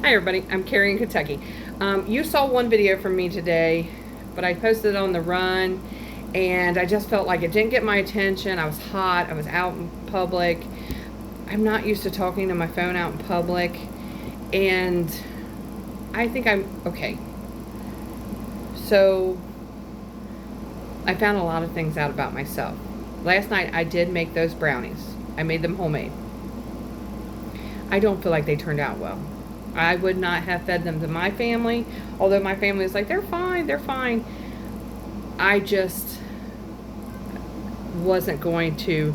Hi everybody, I'm Carrie in Kentucky. You saw one video from me today, but I posted it on the run, and I just felt like it didn't get my attention. I was hot, I was out in public. I'm not used to talking to my phone out in public, and I think I'm okay. So, I found a lot of things out about myself. Last night I did make those brownies. I made them homemade. I don't feel like they turned out well. I would not have fed them to my family, although my family is like, they're fine, they're fine. I just wasn't going to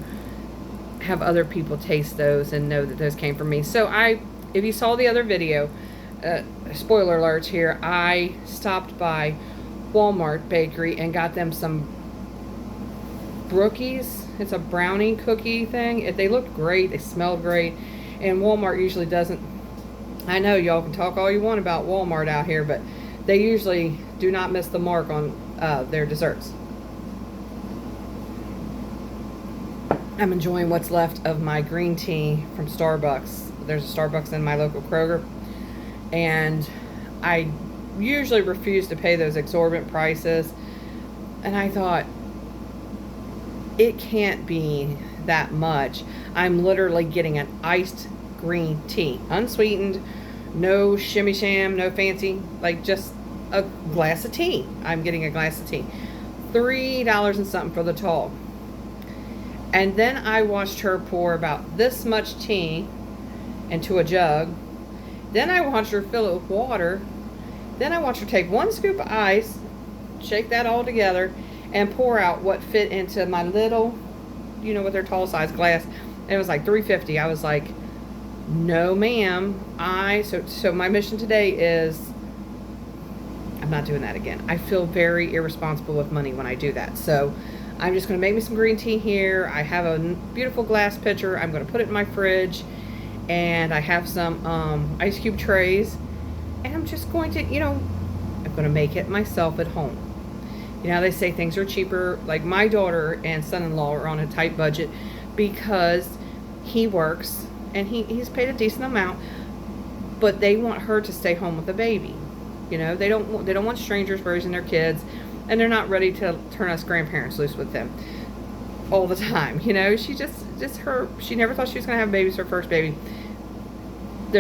have other people taste those and know that those came from me. So if you saw the other video, spoiler alerts here, I stopped by Walmart Bakery and got them some brookies. It's a brownie cookie thing. They looked great, they smelled great, and Walmart usually doesn't. I know y'all can talk all you want about Walmart out here, but they usually do not miss the mark on their desserts. I'm enjoying what's left of my green tea from Starbucks. There's a Starbucks in my local Kroger, and I usually refuse to pay those exorbitant prices, and I thought, it can't be that much. I'm literally getting an iced green tea, unsweetened, no shimmy sham, no fancy, like just a glass of tea. I'm getting a glass of tea. $3 and something for the tall. And then I watched her pour about this much tea into a jug. Then I watched her fill it with water. Then I watched her take one scoop of ice, shake that all together, and pour out what fit into my little, with their tall size glass. And it was like $3.50. I was like, no ma'am. So my mission today is, I'm not doing that again. I feel very irresponsible with money when I do that. So I'm just going to make me some green tea here. I have a beautiful glass pitcher. I'm going to put it in my fridge, and I have some ice cube trays, and I'm just going to, I'm going to make it myself at home. They say things are cheaper. Like my daughter and son-in-law are on a tight budget because he works and he's paid a decent amount, but they want her to stay home with the baby. They don't want strangers raising their kids, and they're not ready to turn us grandparents loose with them all the time. She she never thought she was going to have babies, her first baby.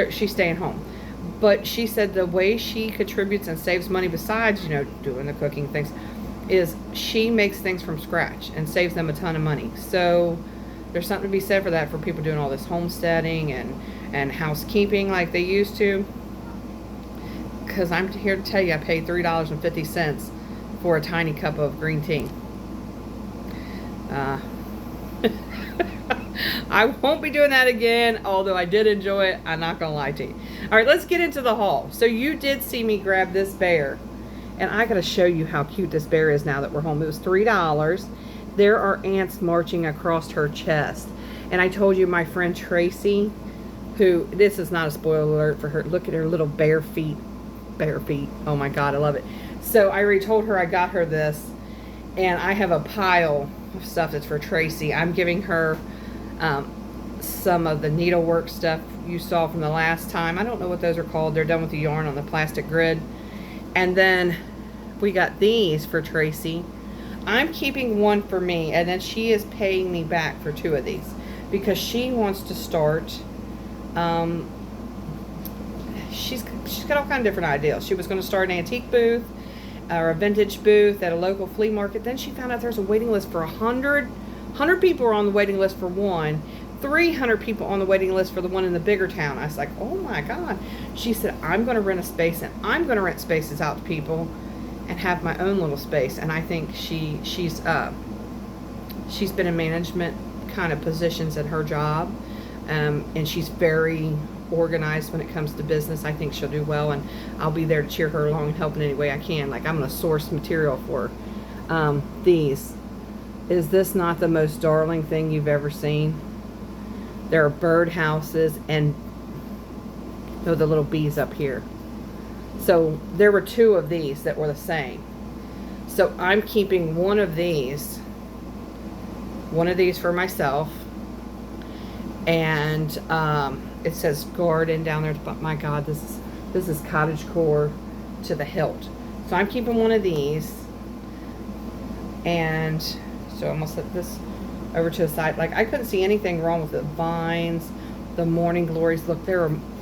She's staying home. But she said the way she contributes and saves money besides, doing the cooking things, is she makes things from scratch and saves them a ton of money. So there's something to be said for that, for people doing all this homesteading and housekeeping like they used to. Because I'm here to tell you, I paid $3.50 for a tiny cup of green tea. I won't be doing that again, although I did enjoy it. I'm not going to lie to you. All right, let's get into the haul. So you did see me grab this bear, and I got to show you how cute this bear is now that we're home. It was $3. There are ants marching across her chest. And I told you my friend Tracy, who, this is not a spoiler alert for her. Look at her little bare feet. Bare feet. Oh my God, I love it. So I already told her I got her this, and I have a pile of stuff that's for Tracy. I'm giving her some of the needlework stuff you saw from the last time. I don't know what those are called. They're done with the yarn on the plastic grid. And then we got these for Tracy. I'm keeping one for me, and then she is paying me back for 2 of these because she wants to start. She's got all kinds of different ideas. She was going to start an antique booth or a vintage booth at a local flea market. Then she found out there's a waiting list for 100 people are on the waiting list for one, 300 people on the waiting list for the one in the bigger town. I was like, oh my God. She said, I'm going to rent a space, and I'm going to rent spaces out to people and have my own little space. And I think she's been in management kind of positions at her job, and she's very organized when it comes to business. I think she'll do well, and I'll be there to cheer her along and help in any way I can. Like, I'm going to source material for these. Is this not the most darling thing you've ever seen? There are bird houses and the little bees up here. So there were 2 of these that were the same. So I'm keeping one of these for myself, and it says garden down there. But my God, this is This is cottagecore to the hilt. So I'm keeping one of these. And so I'm going to set this over to the side. Like, I couldn't see anything wrong with the vines, the morning glories. Look,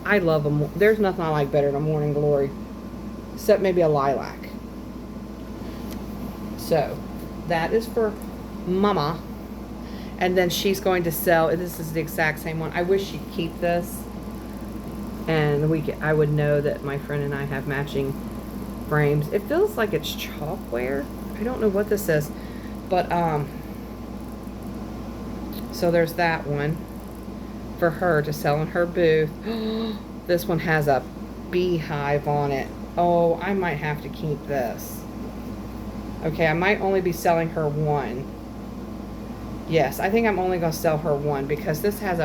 I love them. There's nothing I like better than a morning glory, except maybe a lilac. So that is for Mama. And then she's going to sell, this is the exact same one. I wish she'd keep this. And I would know that my friend and I have matching frames. It feels like it's chalkware. I don't know what this is. But, so there's that one for her to sell in her booth. This one has a beehive on it. Oh, I might have to keep this. Okay, I might only be selling her one. Yes, I think I'm only going to sell her one because it has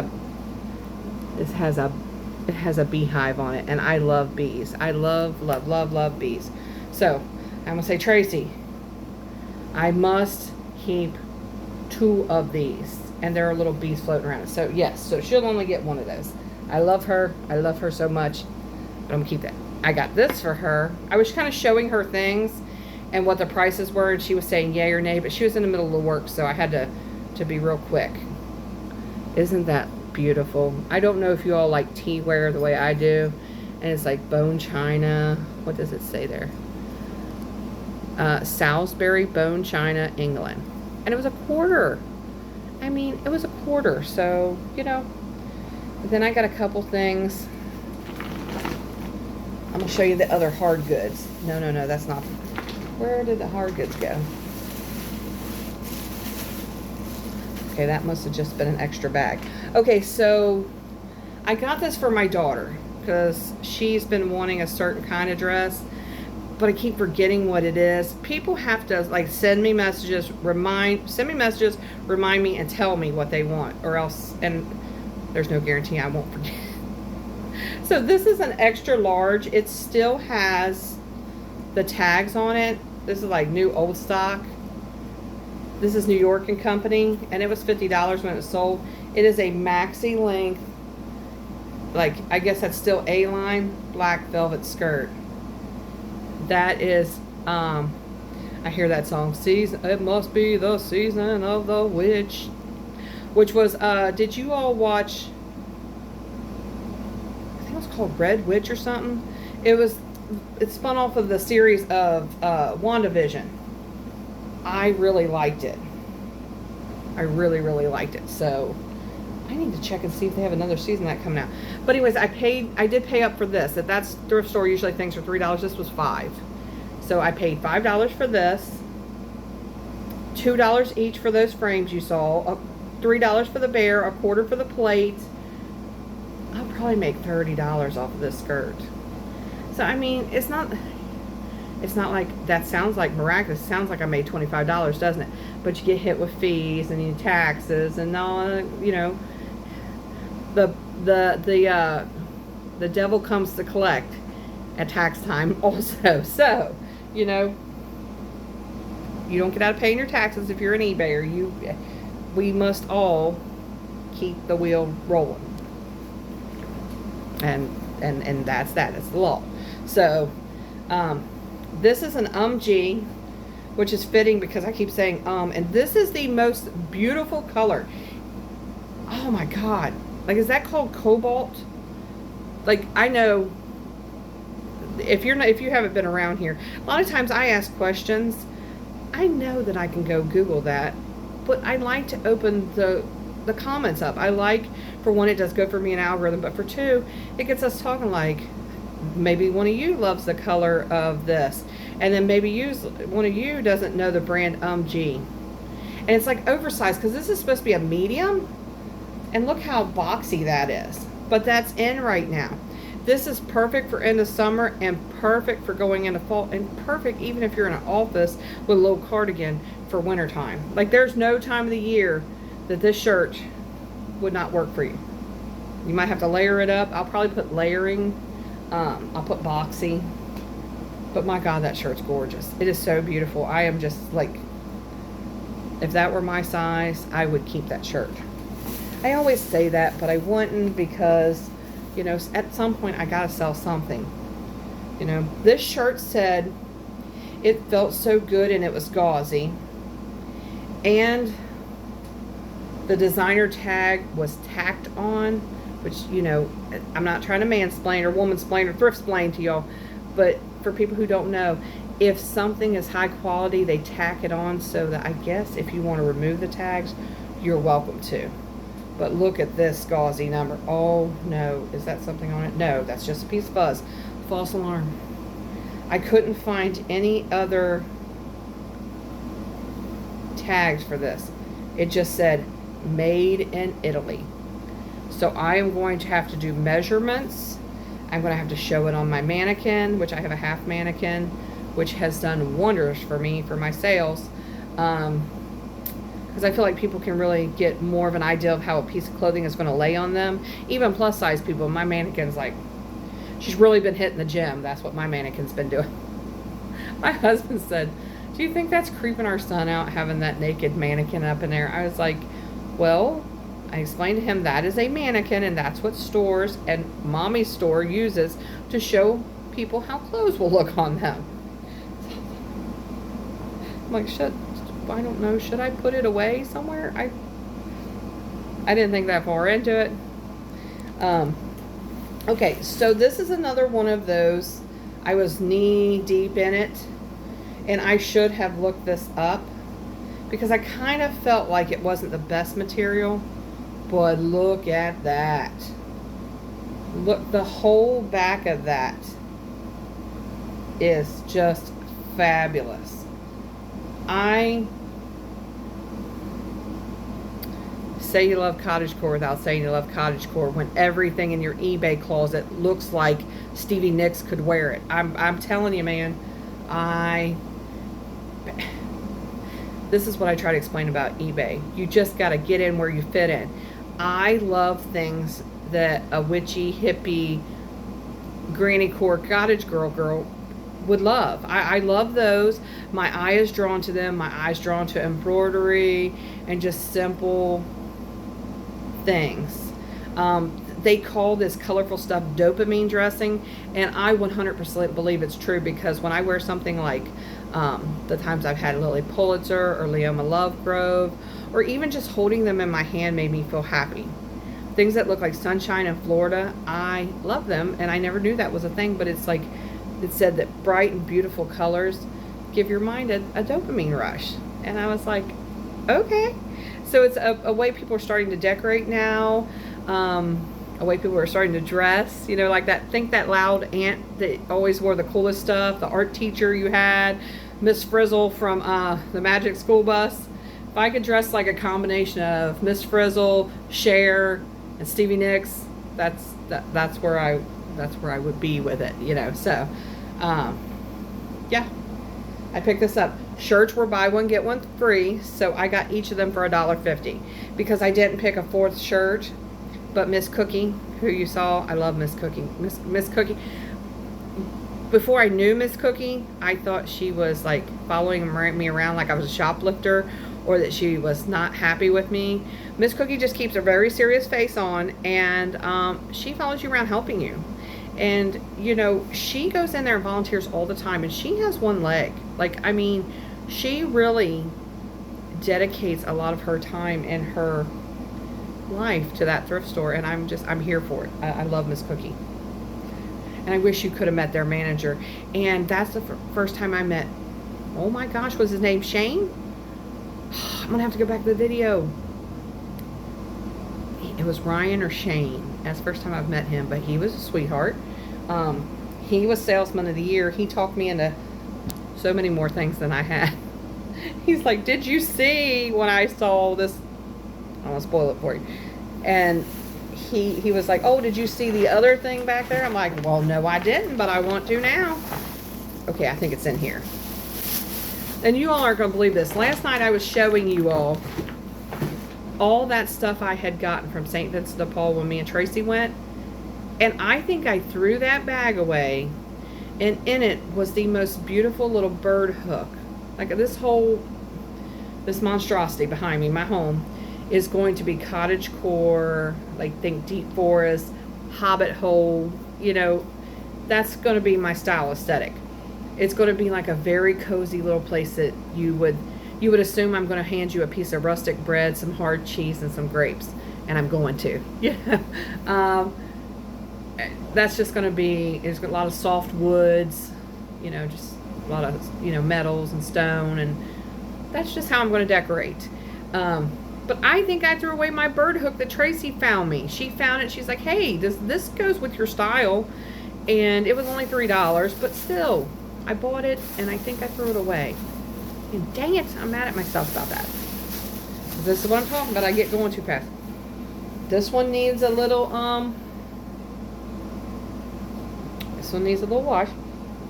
a beehive on it, and I love bees. I love bees. So I'm going to say, Tracy, I must keep 2 of these, and there are little bees floating around it. So yes, so she'll only get one of those. I love her so much, but I'm going to keep that. I got this for her. I was kind of showing her things and what the prices were, and she was saying yay or nay, but she was in the middle of work, so I had to be real quick. Isn't that beautiful? I don't know if you all like tea ware the way I do, and it's like bone china. What does it say there? Salisbury bone china, England, and it was $1. I mean, it was $1, so you know. Then I got a couple things. I'm gonna show you the other hard goods. No, that's not. Where did the hard goods go? Okay, that must have just been an extra bag. Okay, so I got this for my daughter because she's been wanting a certain kind of dress, but I keep forgetting what it is. People have to like send me messages, remind me, and tell me what they want, or else, and there's no guarantee I won't forget. So this is an extra large. It still has the tags on it. This is like new old stock. This is New York and Company, and it was $50 when it was sold. It is a maxi length, like I guess that's still A-line, black velvet skirt. That is, I hear that song, season, it must be the season of the witch, which was, did you all watch, I think it was called Red Witch or something? It spun off of the series of WandaVision. I really liked it. I really liked it. So I need to check and see if they have another season of that coming out. But anyways, I did pay up for this. If that's thrift store, usually things are $3. This was $5. So I paid $5 for this. $2 each for those frames you saw. $3 for the bear. $1/4 for the plate. I'll probably make $30 off of this skirt. So I mean, it's not like that sounds like miraculous. It sounds like I made $25, doesn't it? But you get hit with fees and taxes and all, you know. The devil comes to collect at tax time also. So, you know, you don't get out of paying your taxes if you're an eBayer. We must all keep the wheel rolling. And that's that. It's the law. So, this is an G, which is fitting because I keep saying and this is the most beautiful color. Oh my God. Like, is that called cobalt? Like, I know if you haven't been around here, a lot of times I ask questions. I know that I can go Google that, but I like to open the comments up. I like, for one, it does good for me an algorithm, but for two, it gets us talking. Like, maybe one of you loves the color of this, and then maybe one of you doesn't know the brand G, and it's like oversized because this is supposed to be a medium, and look how boxy that is. But that's in right now. This is perfect for end of summer and perfect for going into fall, and perfect even if you're in an office with a little cardigan for wintertime. Like, there's no time of the year that this shirt would not work for you. You might have to layer it up. I'll probably put layering. I'll put boxy. But my God, that shirt's gorgeous. It is so beautiful. I am just like, if that were my size, I would keep that shirt. I always say that, but I wouldn't because, you know, at some point I gotta sell something. You know, this shirt said it felt so good and it was gauzy. And the designer tag was tacked on, which, you know, I'm not trying to mansplain or womansplain or thrift-splain to y'all, but for people who don't know, if something is high quality, they tack it on so that, I guess, if you want to remove the tags, you're welcome to. But look at this gauzy number. Oh, no. Is that something on it? No, that's just a piece of fuzz. False alarm. I couldn't find any other tags for this. It just said, made in Italy. So I am going to have to do measurements. I'm going to have to show it on my mannequin, which I have a half mannequin, which has done wonders for me for my sales. Because I feel like people can really get more of an idea of how a piece of clothing is going to lay on them. Even plus size people. My mannequin's like, she's really been hitting the gym. That's what my mannequin's been doing. My husband said, do you think that's creeping our son out, having that naked mannequin up in there? I was like, well, I explained to him that is a mannequin, and that's what stores and mommy's store uses to show people how clothes will look on them. I'm like, I don't know, should I put it away somewhere? I didn't think that far into it. Okay, so this is another one of those. I was knee deep in it, and I should have looked this up because I kind of felt like it wasn't the best material. But look at that. Look, the whole back of that is just fabulous. I say you love cottagecore without saying you love cottagecore when everything in your eBay closet looks like Stevie Nicks could wear it. I'm telling you, man. This is what I try to explain about eBay. You just got to get in where you fit in. I love things that a witchy, hippie, granny core cottage girl would love. I love those. My eye is drawn to them. My eye is drawn to embroidery and just simple things. They call this colorful stuff dopamine dressing, and I 100% believe it's true, because when I wear something like the times I've had Lily Pulitzer or Leoma Lovegrove, or even just holding them in my hand made me feel happy. Things that look like sunshine in Florida, I love them, and I never knew that was a thing, but it's like it said that bright and beautiful colors give your mind a dopamine rush. And I was like, okay. So it's a way people are starting to decorate now, a way people are starting to dress, you know, like that, think that loud aunt that always wore the coolest stuff, the art teacher you had, Miss Frizzle from the Magic School Bus. If I could dress like a combination of Miss Frizzle, Cher, and Stevie Nicks, that's where I would be with it, you know. So, yeah, I picked this up. Shirts were buy one get one free, so I got each of them for $1.50 because I didn't pick a fourth shirt. But Miss Cookie, who you saw, I love Miss Cookie. Miss Cookie. Before I knew Miss Cookie, I thought she was like following me around like I was a shoplifter, or that she was not happy with me. Miss Cookie just keeps a very serious face on, and she follows you around helping you. And, you know, she goes in there and volunteers all the time, and she has one leg. Like, I mean, she really dedicates a lot of her time in her life to that thrift store, and I'm here for it. I love Miss Cookie. And I wish you could have met their manager. And that's the first time I met, oh my gosh, was his name Shane? I'm going to have to go back to the video. It was Ryan or Shane. That's the first time I've met him, but he was a sweetheart. He was Salesman of the Year. He talked me into so many more things than I had. He's like, did you see when I saw this? I won't spoil it for you. And he was like, oh, did you see the other thing back there? I'm like, well, no, I didn't, but I want to now. Okay, I think it's in here. And you all aren't going to believe this. Last night I was showing you all that stuff I had gotten from St. Vincent de Paul when me and Tracy went. And I think I threw that bag away, and in it was the most beautiful little bird hook. Like this monstrosity behind me, my home, is going to be cottagecore, like think deep forest, hobbit hole, you know, that's going to be my style aesthetic. It's going to be like a very cozy little place that you would assume I'm going to hand you a piece of rustic bread, some hard cheese, and some grapes, and I'm going to. Yeah. That's just going to be, it's got a lot of soft woods, you know, just a lot of, you know, metals and stone, and that's just how I'm going to decorate. But I think I threw away my bird hook that Tracy found me. She found it. She's like, hey, this goes with your style. And it was only $3, but still, I bought it, and I think I threw it away. And dang it, I'm mad at myself about that. This is what I'm talking about. I get going too fast. This one needs a little, this one needs a little wash.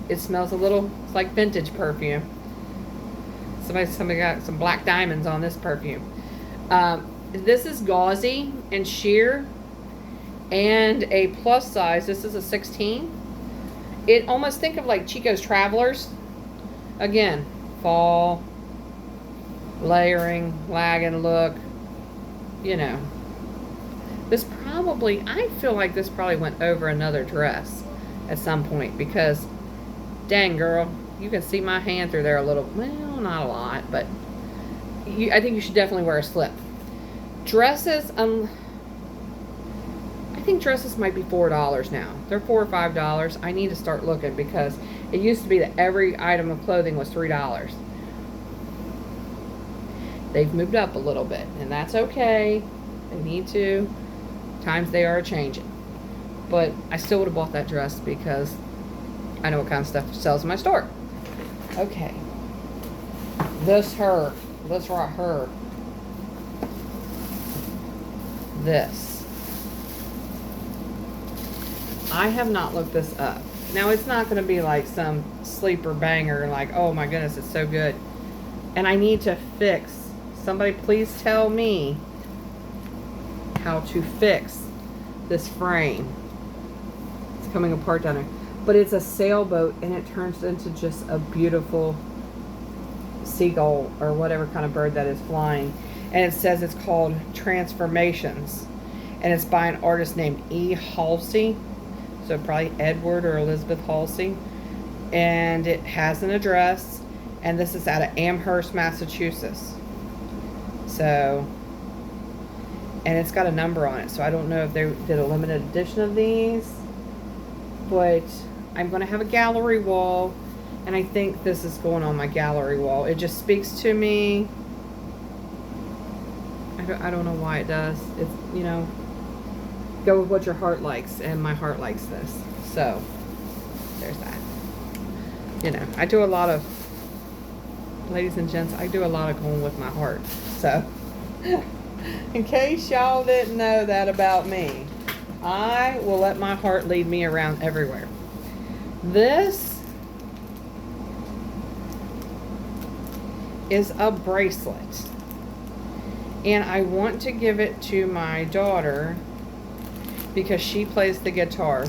It smells a little, it's like vintage perfume. Somebody got some black diamonds on this perfume. This is gauzy and sheer and a plus size. This is a 16. It almost, think of like Chico's Travelers. Again, fall, layering, lagging look, you know. This probably, I feel like this probably went over another dress at some point, because dang girl, you can see my hand through there a little. Well, not a lot, but I think you should definitely wear a slip. Dresses, I think dresses might be $4 now. They're $4 or $5. I need to start looking, because it used to be that every item of clothing was $3. They've moved up a little bit, and that's okay. They need to. Times they are changing. But I still would have bought that dress, because I know what kind of stuff sells in my store. Okay. This right here. This. I have not looked this up. Now, it's not going to be like some sleeper banger, like, oh my goodness, it's so good. And I need to fix. Somebody please tell me how to fix this frame. It's coming apart down there. But it's a sailboat, and it turns into just a beautiful seagull or whatever kind of bird that is flying. And it says it's called Transformations. And it's by an artist named E. Halsey. So probably Edward or Elizabeth Halsey. And it has an address. And this is out of Amherst, Massachusetts. So, and it's got a number on it. So I don't know if they did a limited edition of these. But I'm going to have a gallery wall. And I think this is going on my gallery wall. It just speaks to me. I don't know why it does. It's, you know, go with what your heart likes. And my heart likes this. So, there's that. You know, I do a lot of, ladies and gents, I do a lot of going with my heart. So, in case y'all didn't know that about me, I will let my heart lead me around everywhere. This is a bracelet. And I want to give it to my daughter because she plays the guitar.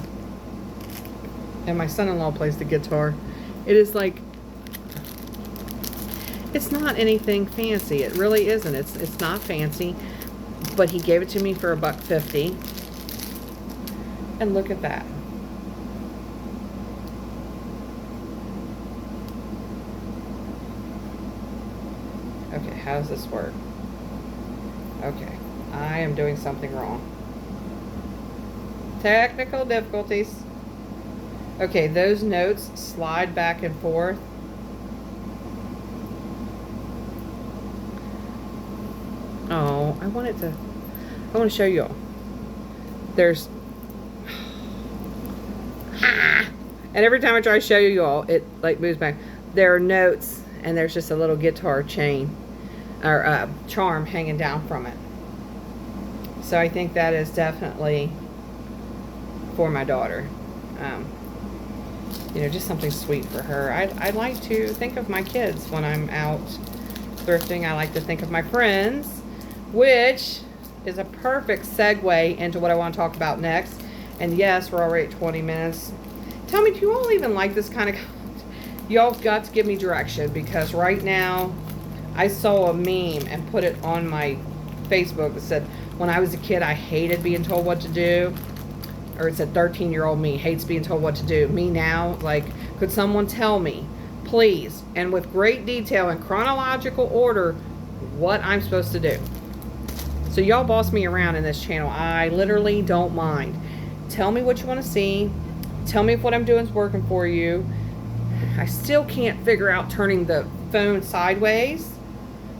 And my son-in-law plays the guitar. It is like, it's not anything fancy. It really isn't. It's not fancy. But he gave it to me for $1.50. And look at that. Okay, how does this work? Okay, I am doing something wrong. Technical difficulties. Okay, those notes slide back and forth. Oh, I want to show you all. There's, and every time I try to show you all, it like moves back. There are notes, and there's just a little guitar chain or charm hanging down from it. So I think that is definitely for my daughter. You know, just something sweet for her. I like to think of my kids when I'm out thrifting. I like to think of my friends, which is a perfect segue into what I want to talk about next. And yes, we're already at 20 minutes. Tell me, do you all even like this kind of content? Y'all got to give me direction, because right now I saw a meme and put it on my Facebook that said, when I was a kid, I hated being told what to do. or it said 13-year-old me hates being told what to do. Me now, like, could someone tell me, please, and with great detail and chronological order, what I'm supposed to do? So y'all boss me around in this channel. I literally don't mind. Tell me what you want to see. Tell me if what I'm doing is working for you. I still can't figure out turning the phone sideways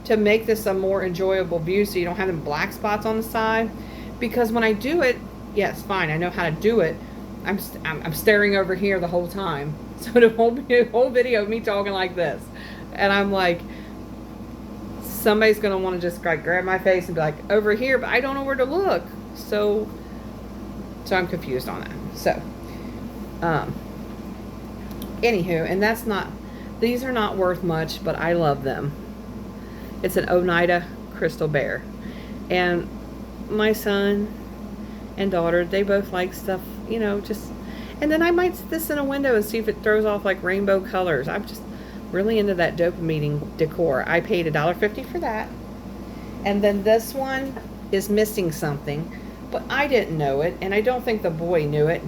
to make this a more enjoyable view so you don't have them black spots on the side. Because when I do it, yes, fine, I know how to do it. I'm staring over here the whole time. So the whole video of me talking like this. And I'm like, somebody's going to want to just like grab my face and be like, over here, but I don't know where to look. So I'm confused on that. So, anywho, and that's not, these are not worth much, but I love them. It's an Oneida crystal bear. And my son and daughter, they both like stuff, you know, just, and then I might sit this in a window and see if it throws off like rainbow colors. I'm just really into that dopamine decor. I paid $1.50 for that. And then this one is missing something, but I didn't know it, and I don't think the boy knew it.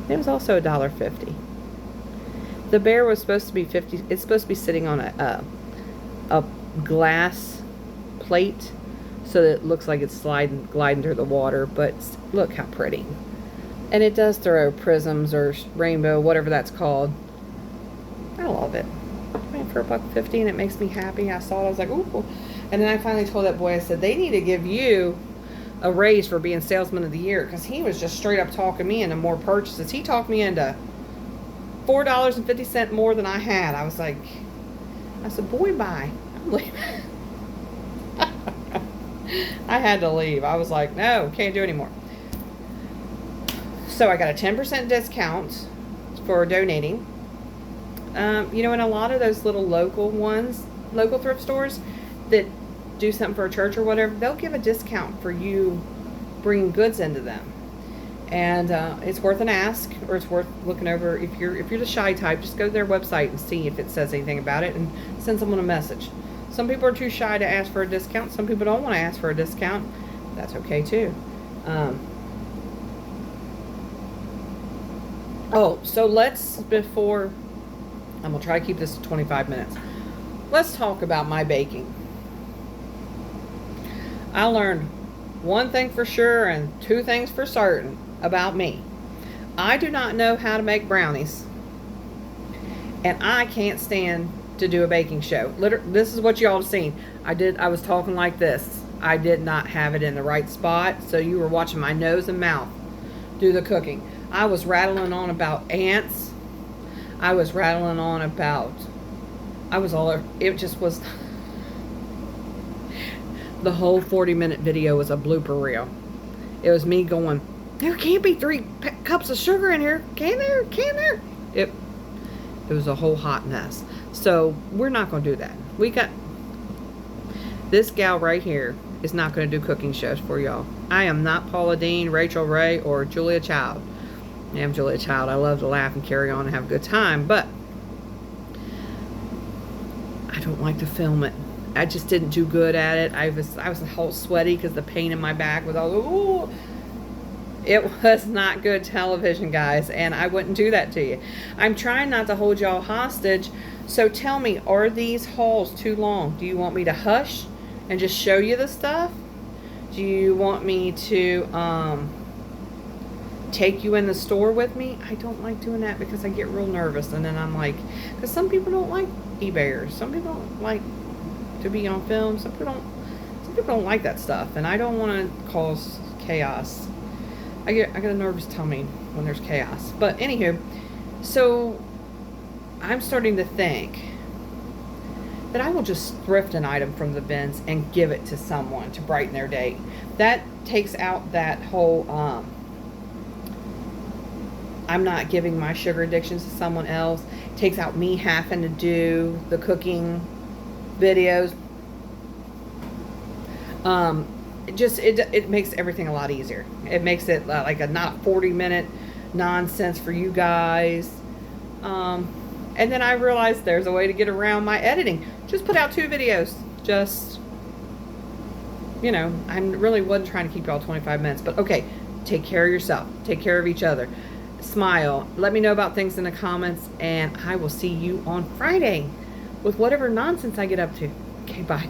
It was also $1.50. The bear was supposed to be 50. It's supposed to be sitting on a glass plate, so that it looks like it's gliding through the water. But look how pretty. And it does throw prisms or rainbow, whatever that's called. I love it. I mean, for $1.50, and it makes me happy. I saw it, I was like, ooh. And then I finally told that boy, I said, they need to give you a raise for being salesman of the year, because he was just straight up talking me into more purchases. He talked me into $4.50 more than I had. I was like, I said, boy, bye. I'm leaving. I had to leave. I was like, no, can't do anymore. So I got a 10% discount for donating. You know, in a lot of those little local thrift stores that do something for a church or whatever, they'll give a discount for you bringing goods into them. And it's worth an ask, or it's worth looking over. If you're the shy type, just go to their website and see if it says anything about it, and send someone a message. Some people are too shy to ask for a discount. Some people don't want to ask for a discount. That's okay too. So before, I'm going to try to keep this to 25 minutes. Let's talk about my baking. I learned one thing for sure and two things for certain about me. I do not know how to make brownies. And I can't stand to do a baking show. This is what y'all have seen. I was talking like this. I did not have it in the right spot, so you were watching my nose and mouth do the cooking. I was rattling on about ants. I was rattling on about, it just was, the whole 40-minute video was a blooper reel. It was me going, there can't be 3 cups of sugar in here. Can there? Can there? It was a whole hot mess. So we're not going to do that. We got this gal right here is not going to do cooking shows for y'all. I am not Paula Deen, Rachel Ray, or Julia Child. I am Julia Child. I love to laugh and carry on and have a good time, but I don't like to film it. I just didn't do good at it. I was whole sweaty because the pain in my back was all, ooh. It was not good television, guys, and I wouldn't do that to you. I'm trying not to hold y'all hostage, so tell me, are these hauls too long? Do you want me to hush and just show you the stuff? Do you want me to take you in the store with me? I don't like doing that because I get real nervous, and then I'm like, because some people don't like eBayers. Some people don't like to be on film. Some people don't like that stuff, and I don't want to cause chaos. I get a nervous tummy when there's chaos. But anywho, so I'm starting to think that I will just thrift an item from the bins and give it to someone to brighten their day. That takes out that whole I'm not giving my sugar addictions to someone else. It takes out me having to do the cooking videos. It makes everything a lot easier. It makes it like a not 40-minute nonsense for you guys. And then I realized there's a way to get around my editing. Just put out 2 videos. Just, you know, I really wasn't trying to keep y'all 25 minutes. But okay, Take care of yourself. Take care of each other. Smile. Let me know about things in the comments, and I will see you on Friday with whatever nonsense I get up to. Okay, bye.